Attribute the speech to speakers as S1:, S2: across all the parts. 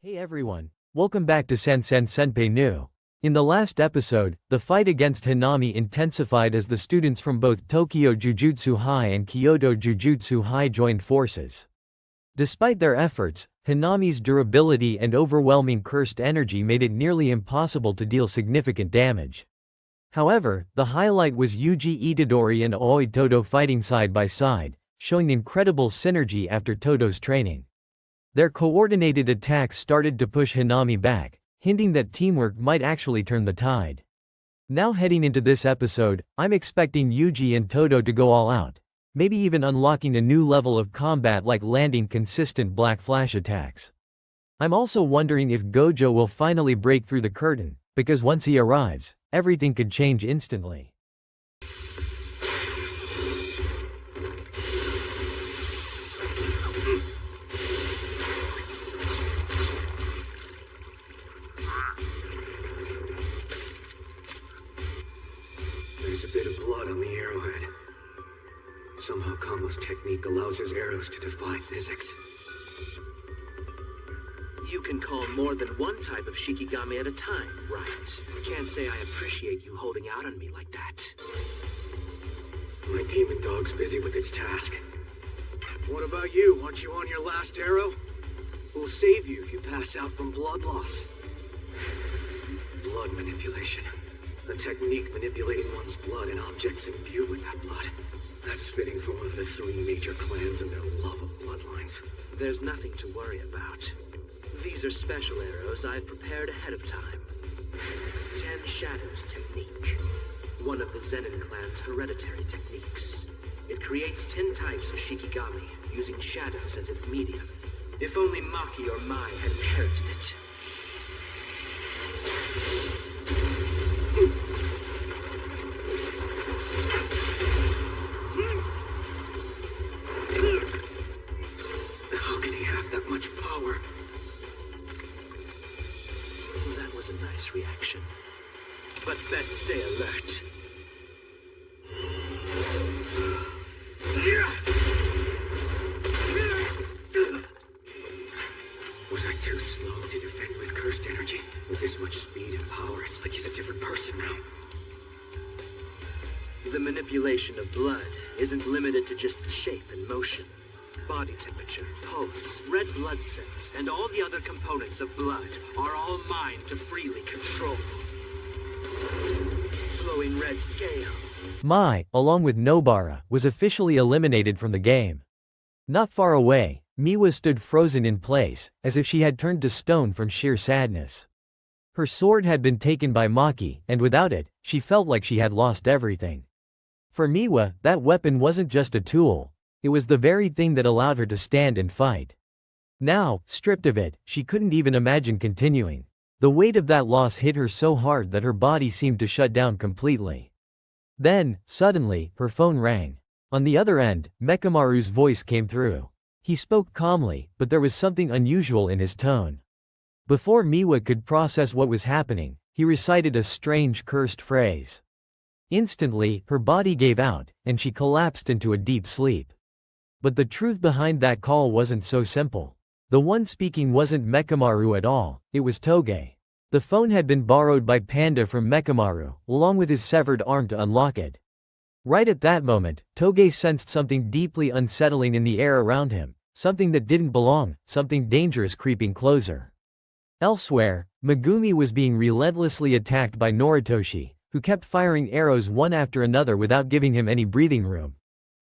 S1: Hey everyone, welcome back to Sansen Senpai Nu. In the last episode, the fight against Hanami intensified as the students from both Tokyo Jujutsu High and Kyoto Jujutsu High joined forces. Despite their efforts, Hanami's durability and overwhelming cursed energy made it nearly impossible to deal significant damage. However, the highlight was Yuji Itadori and Aoi Todo fighting side by side, showing incredible synergy after Todo's training. Their coordinated attacks started to push Hanami back, hinting that teamwork might actually turn the tide. Now heading into this episode, I'm expecting Yuji and Todo to go all out, maybe even unlocking a new level of combat like landing consistent black flash attacks. I'm also wondering if Gojo will finally break through the curtain, because once he arrives, everything could change instantly.
S2: There's a bit of blood on the arrowhead. Somehow Kamo's technique allows his arrows to defy physics.
S3: You can call more than one type of Shikigami at a time, right? Can't say I appreciate you holding out on me like that.
S2: My demon dog's busy with its task. What about you? Aren't you on your last arrow? We'll save you if you pass out from blood loss. Blood manipulation. A technique manipulating one's blood and objects imbued with that blood. That's fitting for one of the three major clans and their love of bloodlines.
S3: There's nothing to worry about. These are special arrows I've prepared ahead of time. 10 Shadows technique. One of the Zenin clan's hereditary techniques. It creates 10 types of Shikigami, using shadows as its medium. If only Maki or Mai had inherited it.
S2: How can he have that much power?
S3: That was a nice reaction. But best stay alert.
S2: Was I too slow to defend with cursed energy? With this much speed and power, it's like he's a different person now.
S3: The manipulation of blood isn't limited to just the shape and motion. Body temperature, pulse, red blood cells, and all the other components of blood are all mine to freely control. Flowing red scale.
S1: Mai, along with Nobara, was officially eliminated from the game. Not far away, Miwa stood frozen in place, as if she had turned to stone from sheer sadness. Her sword had been taken by Maki, and without it, she felt like she had lost everything. For Miwa, that weapon wasn't just a tool, it was the very thing that allowed her to stand and fight. Now, stripped of it, she couldn't even imagine continuing. The weight of that loss hit her so hard that her body seemed to shut down completely. Then, suddenly, her phone rang. On the other end, Mekamaru's voice came through. He spoke calmly, but there was something unusual in his tone. Before Miwa could process what was happening, he recited a strange cursed phrase. Instantly, her body gave out, and she collapsed into a deep sleep. But the truth behind that call wasn't so simple. The one speaking wasn't Mekamaru at all, it was Toge. The phone had been borrowed by Panda from Mekamaru, along with his severed arm to unlock it. Right at that moment, Toge sensed something deeply unsettling in the air around him, something that didn't belong, something dangerous creeping closer. Elsewhere, Megumi was being relentlessly attacked by Noritoshi, who kept firing arrows one after another without giving him any breathing room.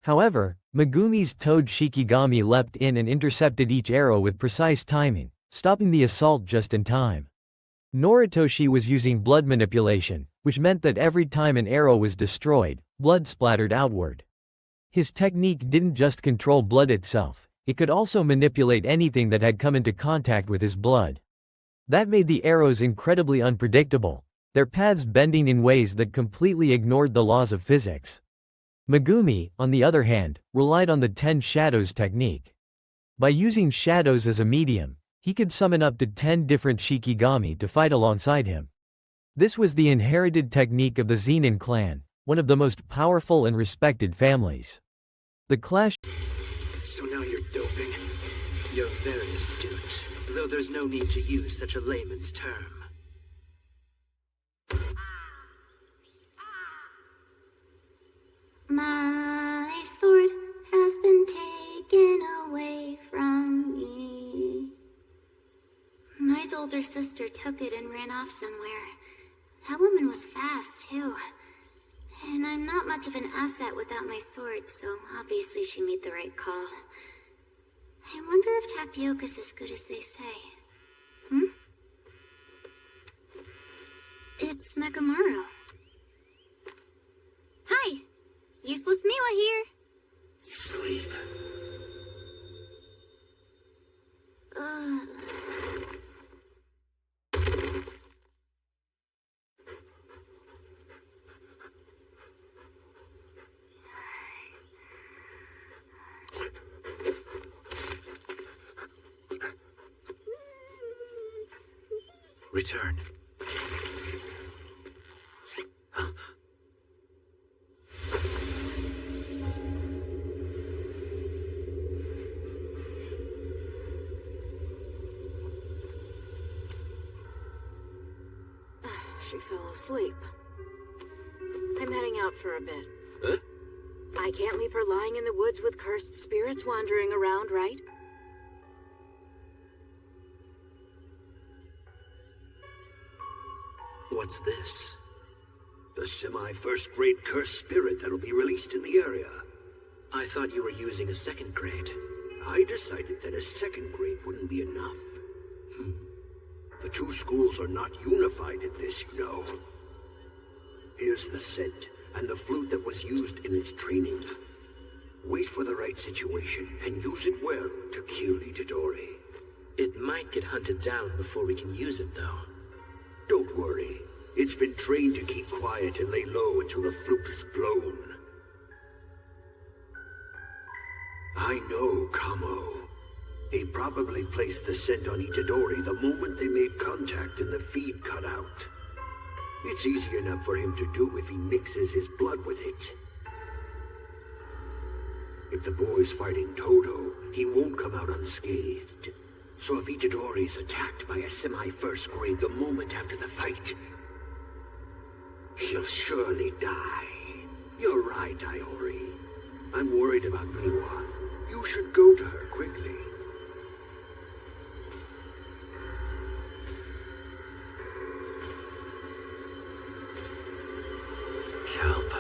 S1: However, Megumi's Toad Shikigami leapt in and intercepted each arrow with precise timing, stopping the assault just in time. Noritoshi was using blood manipulation, which meant that every time an arrow was destroyed, blood splattered outward. His technique didn't just control blood itself, it could also manipulate anything that had come into contact with his blood. That made the arrows incredibly unpredictable, their paths bending in ways that completely ignored the laws of physics. Megumi, on the other hand, relied on the 10 Shadows technique. By using shadows as a medium, he could summon up to 10 different Shikigami to fight alongside him. This was the inherited technique of the Zenin clan, one of the most powerful and respected families. The clash.
S2: So now you're doping.
S3: You're very astute. though there's no need to use such a layman's term.
S4: My sword has been taken away from me. My older sister took it and ran off somewhere. That woman was fast, too. And I'm not much of an asset without my sword, so obviously she made the right call. I wonder if Tapioca's as good as they say. It's Mekamaru. Hi! Useless Miwa here.
S3: Sleep. Return.
S5: She fell asleep. I'm heading out for a bit.
S3: Huh?
S5: I can't leave her lying in the woods with cursed spirits wandering around, right?
S3: What's this?
S6: The semi-first grade cursed spirit that'll be released in the area.
S3: I thought you were using a second grade.
S6: I decided that a second grade wouldn't be enough. The two schools are not unified in this, you know. Here's the scent and the flute that was used in its training. Wait for the right situation and use it well to kill Itadori.
S3: It might get hunted down before we can use it, though.
S6: Don't worry. It's been trained to keep quiet and lay low until the flute is blown. I know Kamo. He probably placed the scent on Itadori the moment they made contact and the feed cut out. It's easy enough for him to do if he mixes his blood with it. If the boy's fighting Todo, he won't come out unscathed. So if Itadori's attacked by a semi-first grade the moment after the fight, he'll surely die. You're right, Iori. I'm worried about Miwa. You should go to her quickly.
S3: Help.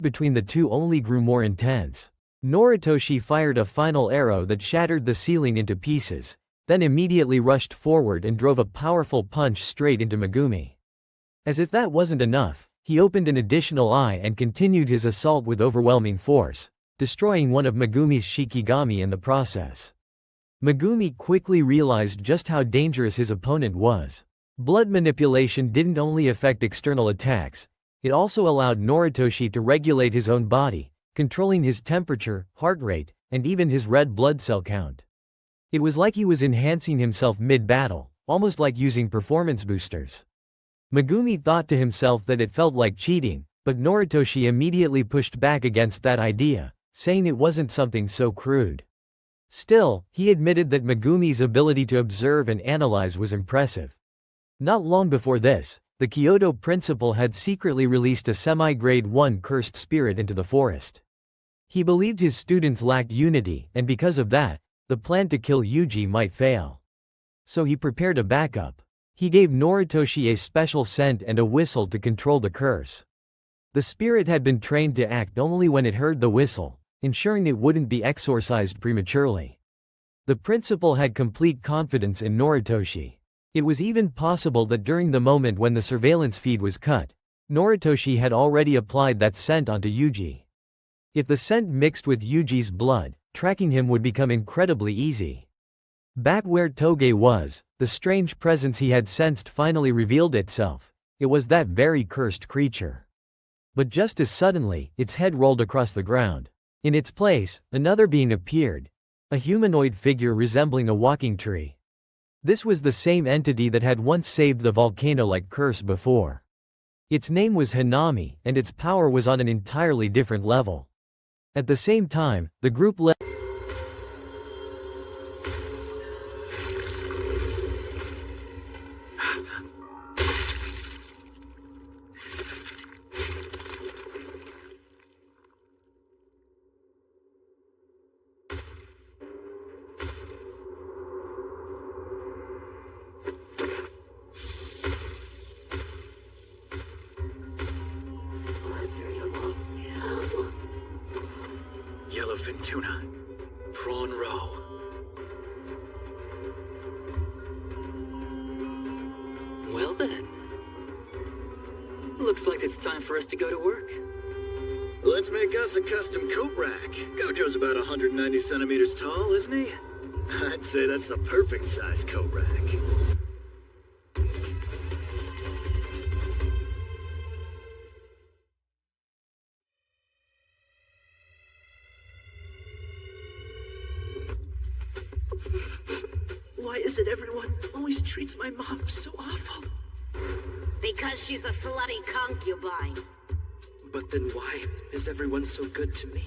S1: Between the two only grew more intense. Noritoshi fired a final arrow that shattered the ceiling into pieces, then immediately rushed forward and drove a powerful punch straight into Megumi. As if that wasn't enough, he opened an additional eye and continued his assault with overwhelming force, destroying one of Megumi's Shikigami in the process. Megumi quickly realized just how dangerous his opponent was. Blood manipulation didn't only affect external attacks, it also allowed Noritoshi to regulate his own body, controlling his temperature, heart rate, and even his red blood cell count. It was like he was enhancing himself mid-battle, almost like using performance boosters. Megumi thought to himself that it felt like cheating, but Noritoshi immediately pushed back against that idea, saying it wasn't something so crude. Still, he admitted that Megumi's ability to observe and analyze was impressive. Not long before this, the Kyoto principal had secretly released a semi-grade 1 cursed spirit into the forest. He believed his students lacked unity, and because of that, the plan to kill Yuji might fail. So he prepared a backup. He gave Noritoshi a special scent and a whistle to control the curse. The spirit had been trained to act only when it heard the whistle, ensuring it wouldn't be exorcised prematurely. The principal had complete confidence in Noritoshi. It was even possible that during the moment when the surveillance feed was cut, Noritoshi had already applied that scent onto Yuji. If the scent mixed with Yuji's blood, tracking him would become incredibly easy. Back where Toge was, the strange presence he had sensed finally revealed itself. It was that very cursed creature. But just as suddenly, its head rolled across the ground. In its place, another being appeared, a humanoid figure resembling a walking tree. This was the same entity that had once saved the volcano-like curse before. Its name was Hanami, and its power was on an entirely different level. At the same time, the group led
S2: yellowfin tuna, prawn roe.
S7: Well then. Looks like it's time for us to go to work.
S2: Let's make us a custom coat rack. Gojo's about 190 centimeters tall, isn't he? I'd say that's the perfect size coat rack.
S3: Why is it everyone always treats my mom so awful?
S5: Because she's a slutty concubine.
S3: But then why is everyone so good to me?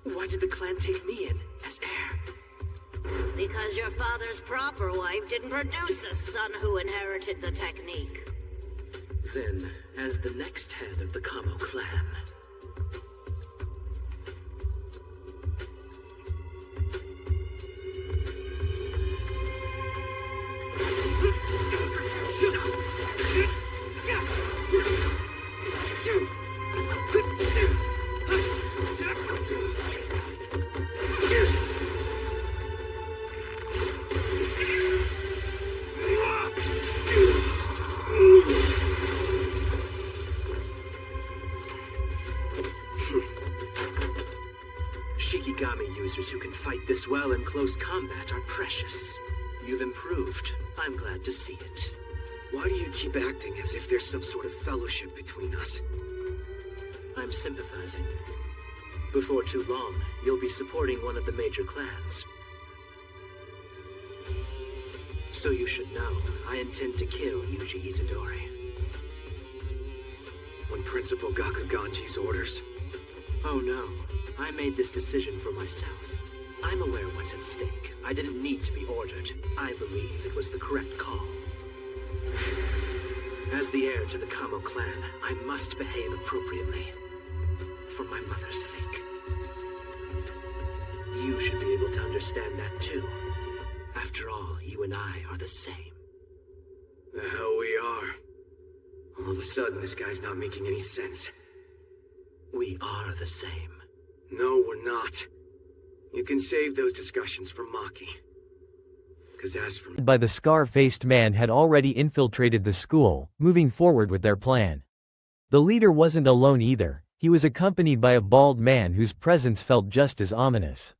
S3: Why did the clan take me in as heir?
S5: Because your father's proper wife didn't produce a son who inherited the technique.
S3: Then, as the next head of the Kamo clan, Shikigami users who can fight this well in close combat are precious. You've improved. I'm glad to see it.
S2: Why do you keep acting as if there's some sort of fellowship between us?
S3: I'm sympathizing. Before too long, you'll be supporting one of the major clans. So you should know, I intend to kill Yuji Itadori.
S2: When Principal Gakuganji's orders.
S3: Oh no, I made this decision for myself. I'm aware what's at stake. I didn't need to be ordered. I believe it was the correct call. As the heir to the Kamo clan, I must behave appropriately. For my mother's sake. You should be able to understand that too. After all, you and I are the same.
S2: The hell we are. All of a sudden, this guy's not making any sense.
S3: We are the same.
S2: No, we're not. You can save those discussions for Maki. Because as for
S1: by the scar-faced man had already infiltrated the school, moving forward with their plan. The leader wasn't alone either. He was accompanied by a bald man whose presence felt just as ominous.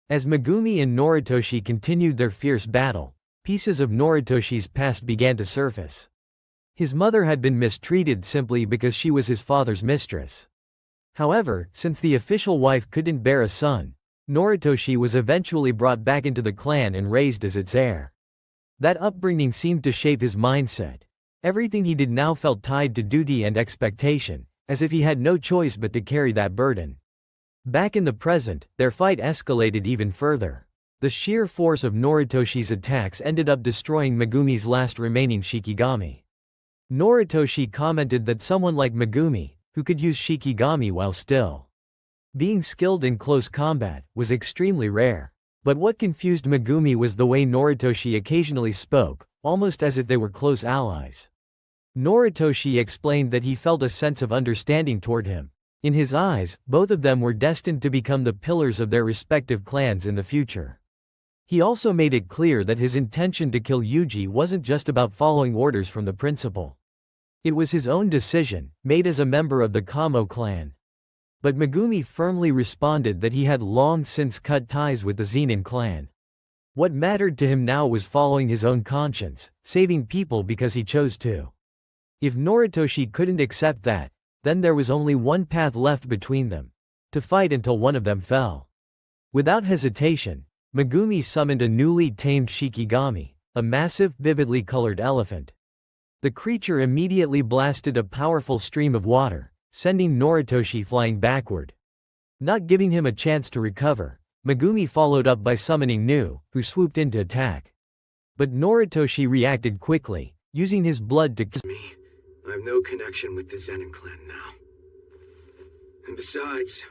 S1: As Megumi and Noritoshi continued their fierce battle, pieces of Noritoshi's past began to surface. His mother had been mistreated simply because she was his father's mistress. However, since the official wife couldn't bear a son, Noritoshi was eventually brought back into the clan and raised as its heir. That upbringing seemed to shape his mindset. Everything he did now felt tied to duty and expectation, as if he had no choice but to carry that burden. Back in the present, their fight escalated even further. The sheer force of Noritoshi's attacks ended up destroying Megumi's last remaining Shikigami. Noritoshi commented that someone like Megumi, who could use Shikigami while still being skilled in close combat, was extremely rare. But what confused Megumi was the way Noritoshi occasionally spoke, almost as if they were close allies. Noritoshi explained that he felt a sense of understanding toward him. In his eyes, both of them were destined to become the pillars of their respective clans in the future. He also made it clear that his intention to kill Yuji wasn't just about following orders from the principal. It was his own decision, made as a member of the Kamo clan. But Megumi firmly responded that he had long since cut ties with the Zenin clan. What mattered to him now was following his own conscience, saving people because he chose to. If Noritoshi couldn't accept that, then there was only one path left between them: to fight until one of them fell. Without hesitation, Megumi summoned a newly tamed Shikigami, a massive, vividly colored elephant. The creature immediately blasted a powerful stream of water, sending Noritoshi flying backward. Not giving him a chance to recover, Megumi followed up by summoning Nu, who swooped in to attack. But Noritoshi reacted quickly, using his blood to kill
S2: Me, I have no connection with the Zenin clan now. And besides,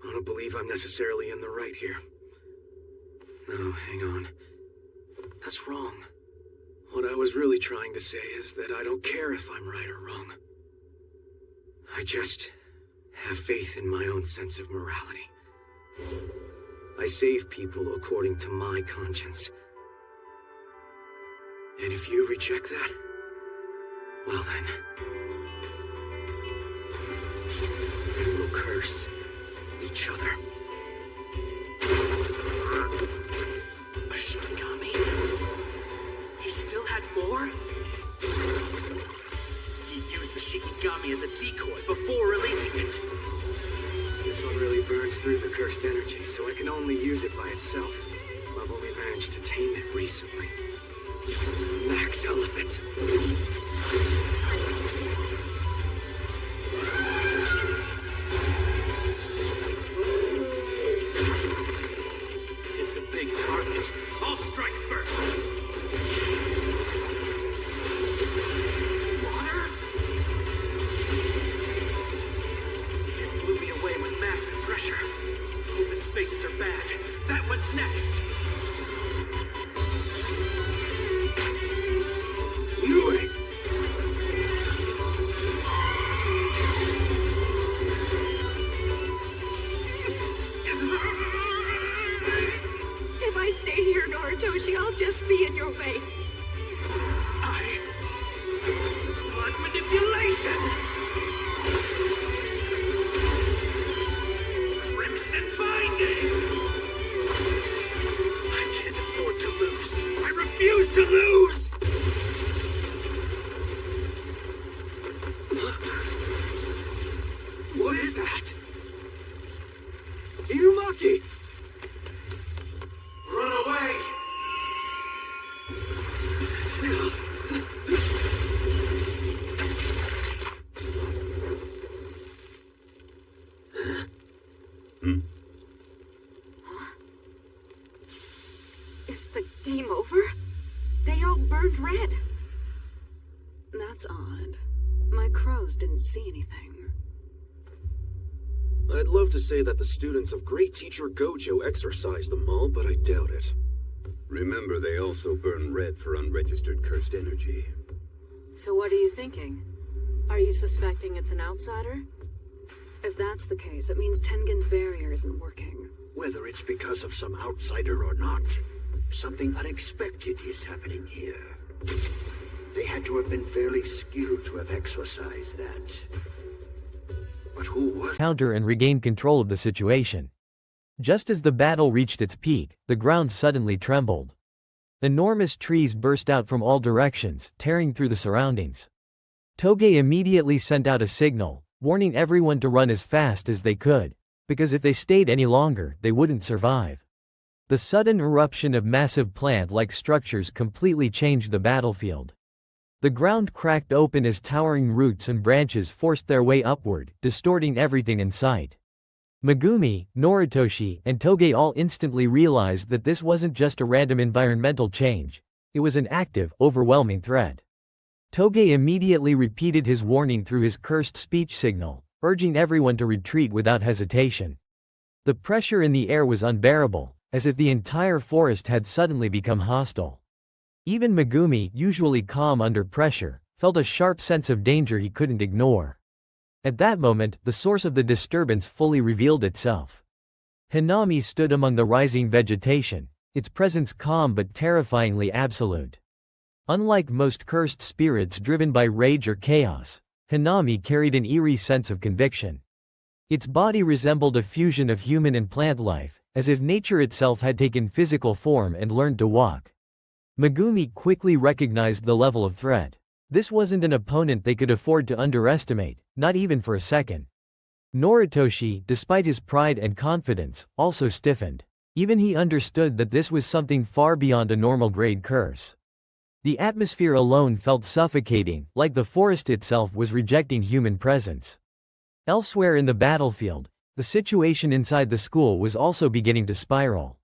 S2: I don't believe I'm necessarily in the right here. No, hang on. That's wrong. What I was really trying to say is that I don't care if I'm right or wrong. I just have faith in my own sense of morality. I save people according to my conscience. And if you reject that, well then, we will curse each other.
S3: A Shinigami? He still had more? He used the Shinigami as a decoy before releasing it.
S2: This one really burns through the cursed energy, so I can only use it by itself. I've only managed to tame it recently. Max Elephant.
S3: It's a big target. I'll strike first. Water? It blew me away with massive pressure. Open spaces are bad. That one's next.
S2: Knew it!
S8: If I stay here, Noritoshi, I'll just be in your way.
S3: Blood manipulation! Crimson binding! I can't afford to lose. I refuse to lose!
S2: What is that? Inumaki!
S3: Run away!
S8: Is the game over? They all burned red. That's odd. My crows didn't see anything.
S2: I'd love to say that the students of Great Teacher Gojo exorcised them all, but I doubt it.
S6: Remember, they also burn red for unregistered cursed energy.
S8: So what are you thinking? Are you suspecting it's an outsider? If that's the case, it means Tengen's barrier isn't working.
S6: Whether it's because of some outsider or not, something unexpected is happening here. They had to have been fairly skilled to have exorcised that. But who was...
S1: counter and regain control of the situation. Just as the battle reached its peak, the ground suddenly trembled. Enormous trees burst out from all directions, tearing through the surroundings. Toge immediately sent out a signal, warning everyone to run as fast as they could, because if they stayed any longer, they wouldn't survive. The sudden eruption of massive plant-like structures completely changed the battlefield. The ground cracked open as towering roots and branches forced their way upward, distorting everything in sight. Megumi, Noritoshi, and Toge all instantly realized that this wasn't just a random environmental change. It was an active, overwhelming threat. Toge immediately repeated his warning through his cursed speech signal, urging everyone to retreat without hesitation. The pressure in the air was unbearable, as if the entire forest had suddenly become hostile. Even Megumi, usually calm under pressure, felt a sharp sense of danger he couldn't ignore. At that moment, the source of the disturbance fully revealed itself. Hinami stood among the rising vegetation, its presence calm but terrifyingly absolute. Unlike most cursed spirits driven by rage or chaos, Hinami carried an eerie sense of conviction. Its body resembled a fusion of human and plant life, as if nature itself had taken physical form and learned to walk. Megumi quickly recognized the level of threat. This wasn't an opponent they could afford to underestimate, not even for a second. Noritoshi, despite his pride and confidence, also stiffened. Even he understood that this was something far beyond a normal grade curse. The atmosphere alone felt suffocating, like the forest itself was rejecting human presence. Elsewhere in the battlefield, the situation inside the school was also beginning to spiral.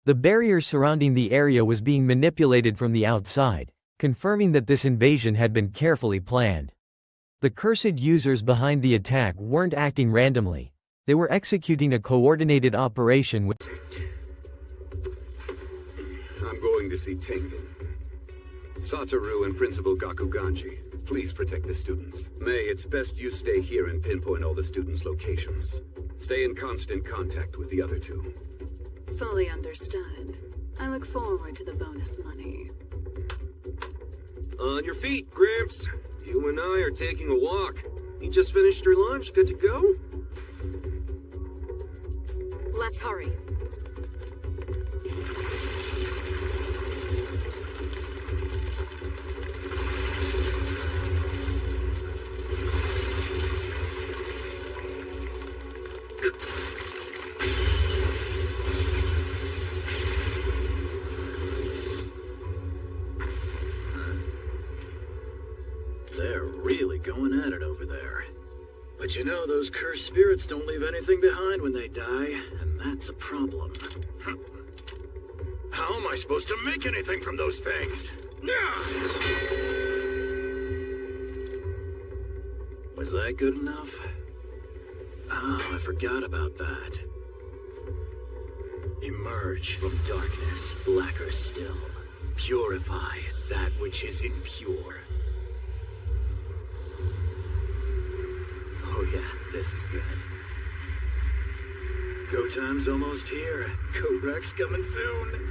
S1: The barrier surrounding the area was being manipulated from the outside, confirming that this invasion had been carefully planned. The cursed users behind the attack weren't acting randomly. They were executing a coordinated operation with.
S2: I'm going to see Tengen. Satoru and Principal Gakuganji, please protect the students. May, it's best you stay here and pinpoint all the students' locations. Stay in constant contact with the other two.
S8: Fully understood. I look forward to the bonus money.
S2: On your feet, Gramps. You and I are taking a walk. You just finished your lunch. Good to go?
S8: Let's hurry.
S9: They're really going at it over there. But you know, those cursed spirits don't leave anything behind when they die, and that's a problem.
S6: How am I supposed to make anything from those things?
S9: Was that good enough? Oh, I forgot about that. Emerge from darkness, blacker still. Purify that which is impure. Oh yeah, this is good. Go time's almost here. Go Rex coming soon.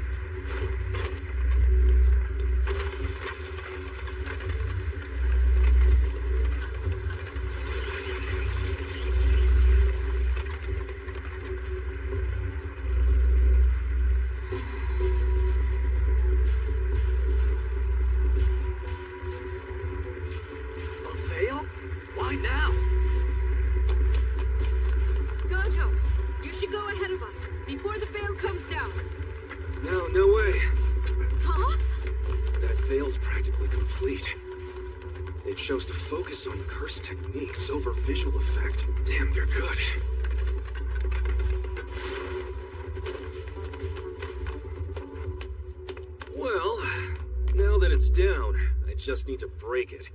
S9: A veil? Why now?
S8: Gojo, you should go ahead of us before the veil comes down.
S2: No way.
S8: Huh?
S2: That veil's practically complete. It shows to focus on cursed techniques over visual effect. Damn, they're good. Well, now that it's down, I just need to break it.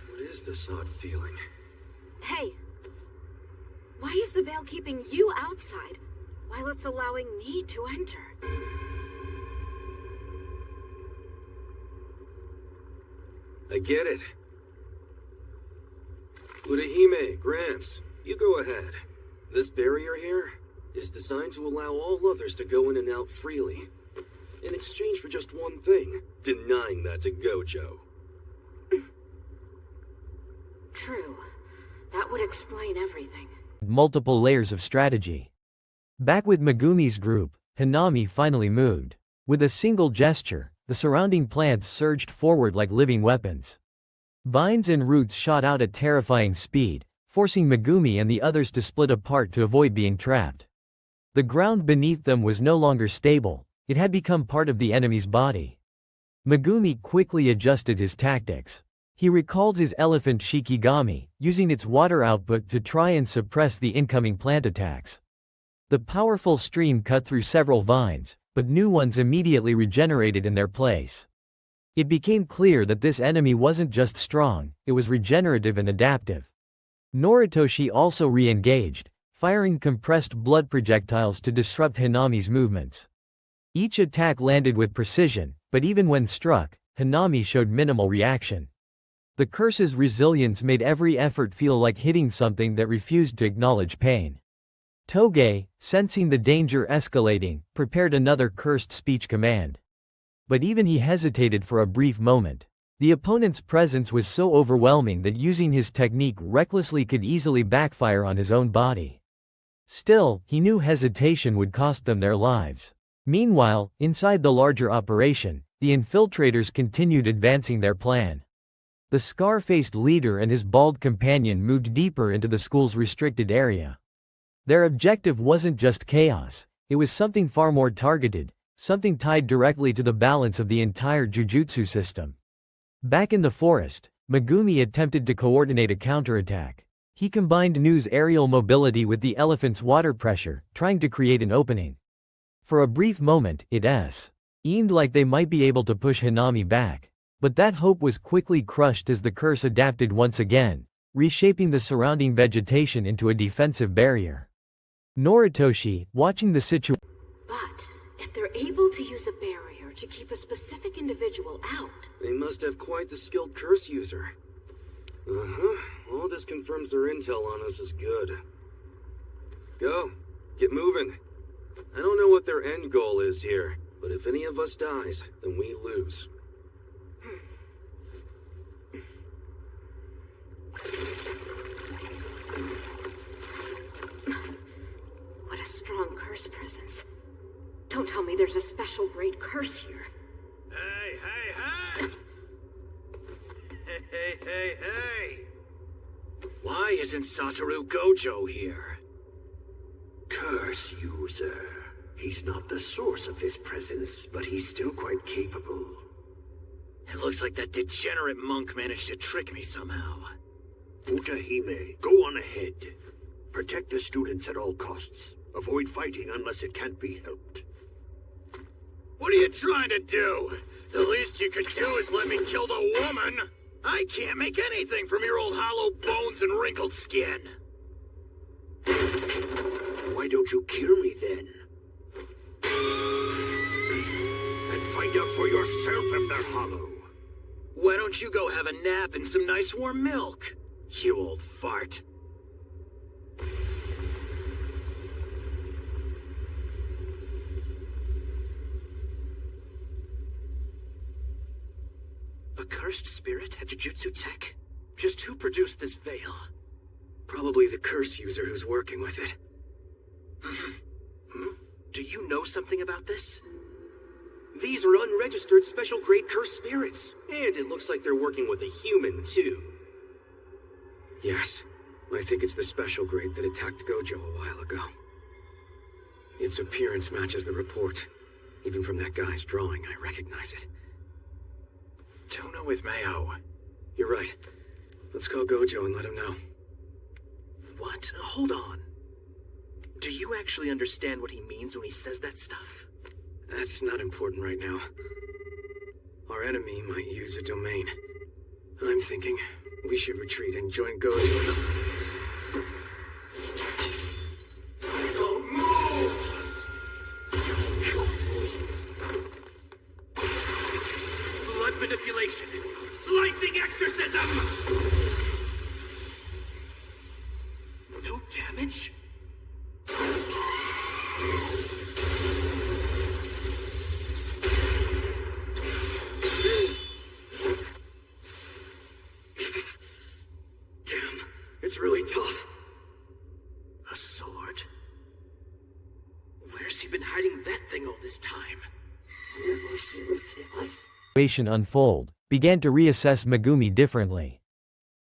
S2: What is this odd feeling?
S8: Hey, why is the veil keeping you outside while it's allowing me to enter?
S2: I get it. Urahime, Gramps, you go ahead. This barrier here is designed to allow all others to go in and out freely. In exchange for just one thing, denying that to Gojo.
S8: True. That would explain everything.
S1: Multiple layers of strategy. Back with Megumi's group, Hanami finally moved. With a single gesture, the surrounding plants surged forward like living weapons. Vines and roots shot out at terrifying speed, forcing Megumi and the others to split apart to avoid being trapped. The ground beneath them was no longer stable, it had become part of the enemy's body. Megumi quickly adjusted his tactics. He recalled his elephant Shikigami, using its water output to try and suppress the incoming plant attacks. The powerful stream cut through several vines, but new ones immediately regenerated in their place. It became clear that this enemy wasn't just strong, it was regenerative and adaptive. Noritoshi also re-engaged, firing compressed blood projectiles to disrupt Hanami's movements. Each attack landed with precision, but even when struck, Hanami showed minimal reaction. The curse's resilience made every effort feel like hitting something that refused to acknowledge pain. Toge, sensing the danger escalating, prepared another cursed speech command. But even he hesitated for a brief moment. The opponent's presence was so overwhelming that using his technique recklessly could easily backfire on his own body. Still, he knew hesitation would cost them their lives. Meanwhile, inside the larger operation, the infiltrators continued advancing their plan. The scar-faced leader and his bald companion moved deeper into the school's restricted area. Their objective wasn't just chaos, it was something far more targeted, something tied directly to the balance of the entire Jujutsu system. Back in the forest, Megumi attempted to coordinate a counterattack. He combined Nu's aerial mobility with the elephant's water pressure, trying to create an opening. For a brief moment, it seemed like they might be able to push Hanami back. But that hope was quickly crushed as the curse adapted once again, reshaping the surrounding vegetation into a defensive barrier. Noritoshi, watching the situation.
S8: But if they're able to use a barrier to keep a specific individual out,
S2: They must have quite the skilled curse user. All this confirms their intel on us is good. Go. Get moving. I don't know what their end goal is here, but if any of us dies, then we lose.
S8: what a strong curse presence. Don't tell me there's a special grade curse here.
S9: Hey! Hey! Why isn't Satoru Gojo here?
S6: Curse user. He's not the source of this presence, but he's still quite capable.
S9: It looks like that degenerate monk managed to trick me somehow.
S6: Utahime, go on ahead. Protect the students at all costs. Avoid fighting unless it can't be helped.
S9: What are you trying to do? The least you could do is let me kill the woman. I can't make anything from your old hollow bones and wrinkled skin.
S6: Why don't you kill me then? And find out for yourself if they're hollow.
S9: Why don't you go have a nap and some nice warm milk, you old fart?
S3: A cursed spirit at Jujutsu Tech? Just who produced this veil?
S2: Probably the curse user who's working with it.
S3: Do you know something about this? These are unregistered special grade cursed spirits. And it looks like they're working with a human, too.
S2: Yes. I think it's the special grade that attacked Gojo a while ago. Its appearance matches the report. Even from that guy's drawing, I recognize it.
S9: Tona with Mayo.
S2: You're right. Let's call Gojo and let him know.
S3: What? Hold on. Do you actually understand what he means when he says that stuff?
S2: That's not important right now. Our enemy might use a domain. I'm thinking we should retreat and join Gojo.
S3: Don't move! Blood manipulation! Slicing exorcism! No damage?
S2: Damn, it's really tough.
S3: A sword? Where's he been hiding that thing all this time?
S1: Situation unfold, began to reassess Megumi differently.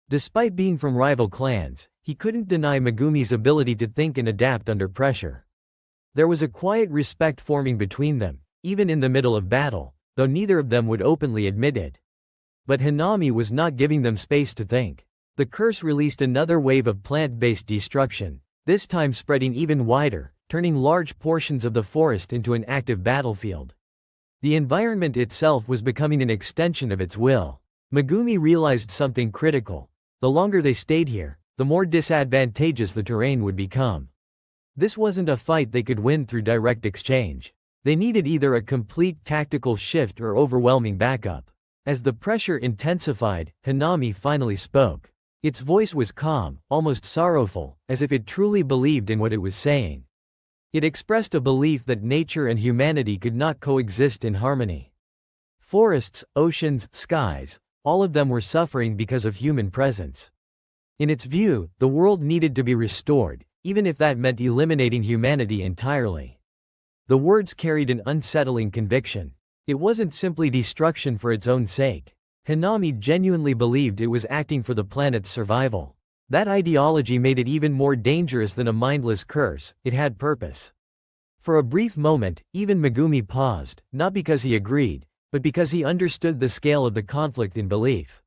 S1: Despite being from rival clans, he couldn't deny Megumi's ability to think and adapt under pressure. There was a quiet respect forming between them, even in the middle of battle, though neither of them would openly admit it. But Hanami was not giving them space to think. The curse released another wave of plant-based destruction, this time spreading even wider, turning large portions of the forest into an active battlefield. The environment itself was becoming an extension of its will. Megumi realized something critical. The longer they stayed here, the more disadvantageous the terrain would become. This wasn't a fight they could win through direct exchange. They needed either a complete tactical shift or overwhelming backup. As the pressure intensified, Hanami finally spoke. Its voice was calm, almost sorrowful, as if it truly believed in what it was saying. It expressed a belief that nature and humanity could not coexist in harmony. Forests, oceans, skies, all of them were suffering because of human presence. In its view, the world needed to be restored, even if that meant eliminating humanity entirely. The words carried an unsettling conviction. It wasn't simply destruction for its own sake. Hanami genuinely believed it was acting for the planet's survival. That ideology made it even more dangerous than a mindless curse. It had purpose. For a brief moment, even Megumi paused, not because he agreed, but because he understood the scale of the conflict in belief.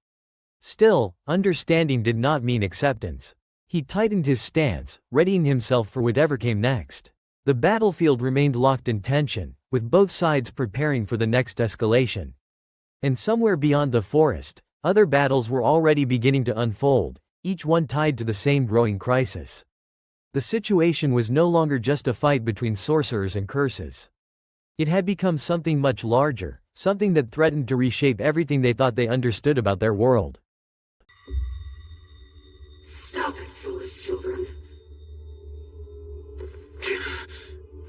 S1: Still, understanding did not mean acceptance. He tightened his stance, readying himself for whatever came next. The battlefield remained locked in tension, with both sides preparing for the next escalation. And somewhere beyond the forest, other battles were already beginning to unfold, each one tied to the same growing crisis. The situation was no longer just a fight between sorcerers and curses. It had become something much larger, something that threatened to reshape everything they thought they understood about their world.
S8: Stop it, foolish children.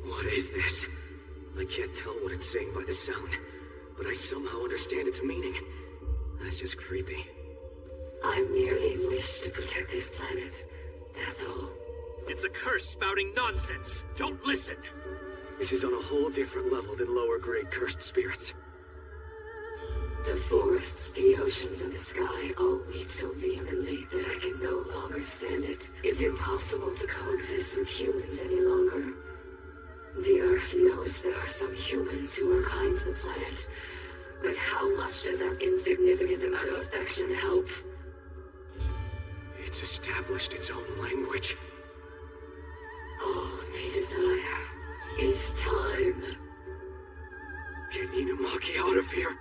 S2: What is this? I can't tell what it's saying by the sound, but I somehow understand its meaning. That's just creepy.
S8: I merely wish to protect this planet. That's all.
S9: It's a curse spouting nonsense. Don't listen.
S2: This is on a whole different level than lower-grade cursed spirits.
S8: The forests, the oceans, and the sky all weep so vehemently that I can no longer stand it. It's impossible to coexist with humans any longer. The Earth knows there are some humans who are kind to the planet, but how much does that insignificant amount of affection help?
S2: It's established its own language.
S8: All they desire is time.
S2: Get Inumaki out of here!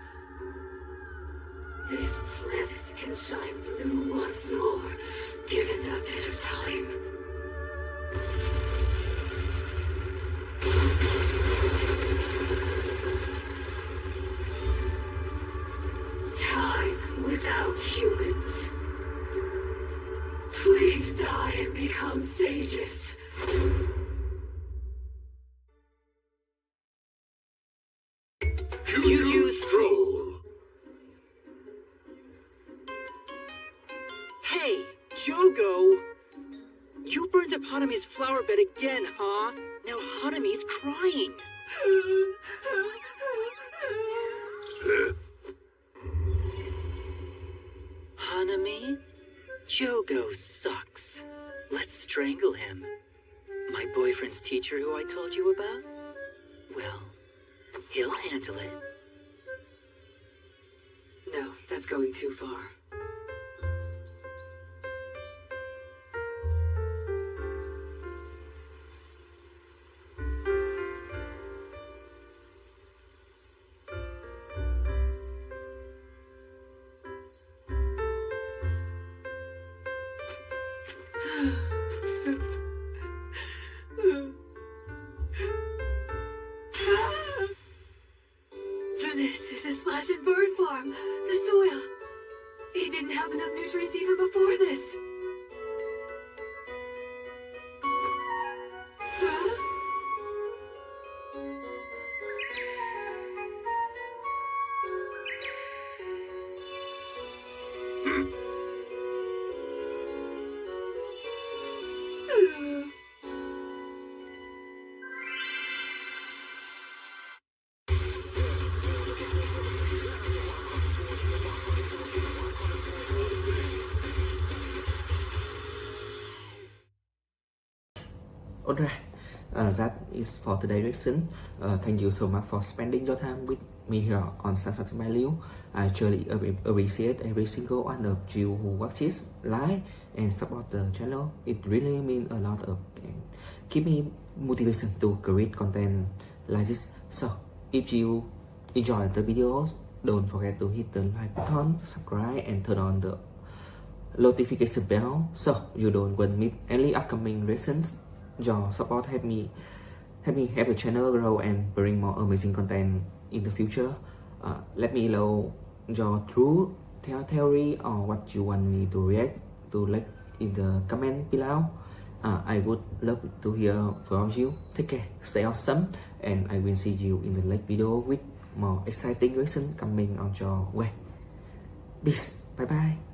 S8: This planet can shine blue once more, given a bit of time. Time without humans. Please die and become sages.
S9: Juju Stroll.
S7: Hey, Jogo! You burned up Hanami's flower bed again, huh? Now Hanami's crying. Hanami? Jogo sucks. Let's strangle him. My boyfriend's teacher who I told you about? Well, he'll handle it.
S8: No, that's going too far. This is a slash and burn farm. The soil. It didn't have enough nutrients even before this.
S10: Alright, that is for today's lesson. Thank you so much for spending your time with me here on Sunset My Liu. I truly appreciate every single one of you who watches, like, and support the channel. It really means a lot of and give me motivation to create content like this. So, if you enjoy the videos, don't forget to hit the like button, subscribe, and turn on the notification bell so you don't miss any upcoming lessons. Your support help me help the channel grow and bring more amazing content in the future. Let me know your true theory or what you want me to react to, like in the comment below. I would love to hear from you. Take care, stay awesome, and I will see you in the next video with more exciting lesson coming on your way. Peace, bye bye.